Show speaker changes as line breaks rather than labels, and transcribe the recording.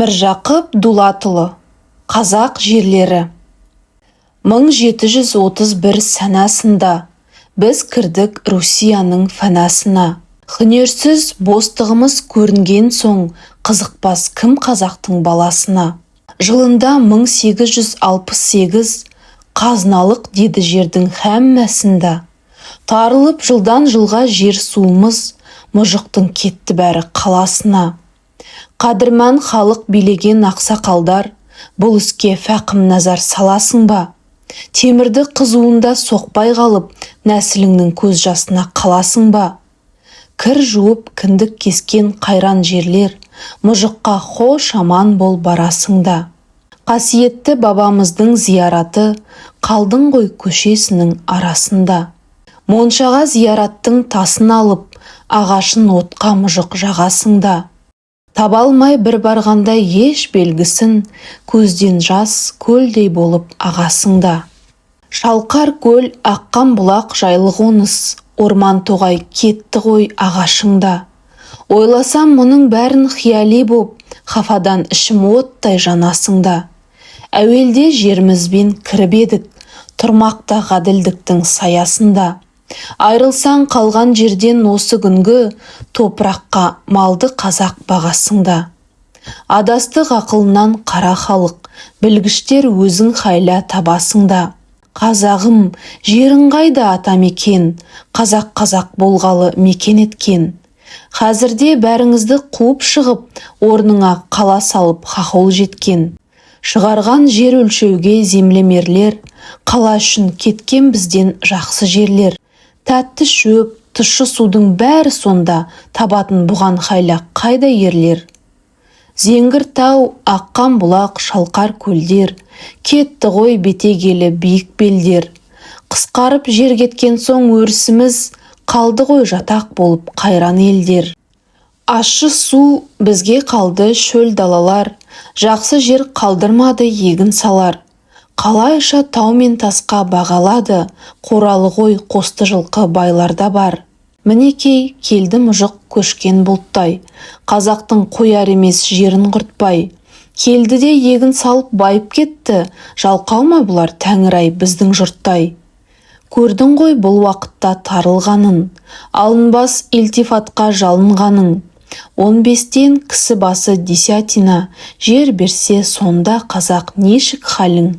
Міржақып Дулатұлы, Қазақ жерлері. 1731 санасында біз кірдік Русияның фанасына. Хөнерсіз бостығымыз көрінген соң, қызықпас кім қазақтың баласына. Жылында 1868 қазыналық деді жердің һәммәсында. Тарылып жылдан жылға жер суымыз, мұжықтың кетті бәрі қаласына. Қадірман халық билеген ақсақалдар, бұл іске фәқім назар саласың ба? Темірді қызуында соқпай қалып, нәсіліңнің көз жасына қаласың ба? Кір жуып кіндік кескен қайран жерлер, мұжыққа хош аман бол барасыңда. Қасиетті бабамыздың зияраты, қалдың ғой көшесінің арасында. Моншаға зияраттың тасын алып, ағашын отқа мұжық жағасыңда. Табалмай бір барғанда еш белгісін, көзден жас көлдей болып ағасыңда. Шалқар көл, аққан бұлақ жайлы қоныс, орман тоғай кетті ғой ағашыңда. Ойласам мұның бәрін хияли боп, хафадан ішім оттай жанасыңда. Әуелде жерімізбен кіріп едік, тұрмақта ғаділдіктің саясында. Айрылсаң қалған жерден осы күнгі, топыраққа малды қазақ бағасыңда. Адастық ақылынан қара халық, білгіштер өзің хайла табасыңда. Қазағым, жерің қайда атамекен, қазақ болғалы мекен еткен. Қазірде бәріңізді қуып шығып, орныңа қала салып хахол жеткен. Шығарған жер өлшеуге землемерлер, қала үшін кеткен бізден жақсы жерлер. Тәтті шөп, тұщы судың бәрі сонда, табатын бұған хайла қайда ерлер. Зеңгір тау, аққан бұлақ, шалқар көлдер, кетті ғой бетегелі биік белдер. Қысқарып жер кеткен соң өрісіміз, қалды ғой жатақ болып қайран елдер. Ащы су бізге қалды шөл далалар, жақсы жер қалдырмады егін салар. Қалайша тау мен тасқа бағалады, қоралы ғой қосты жылқы байларда бар. Мінекей келді мұжық көшкен бұлттай, қазақтың қояр емес жерін құртпай. Келді де егін салып байып кетті, жалқау ма бұлар тәңір-ай біздің жұрттай. Көрдің ғой бұл уақытта тарылғанын, алынбас илтифатқа жалынғанын. 15-тен кісі басы десятина, жер берсе сонда қазақ нешік халің.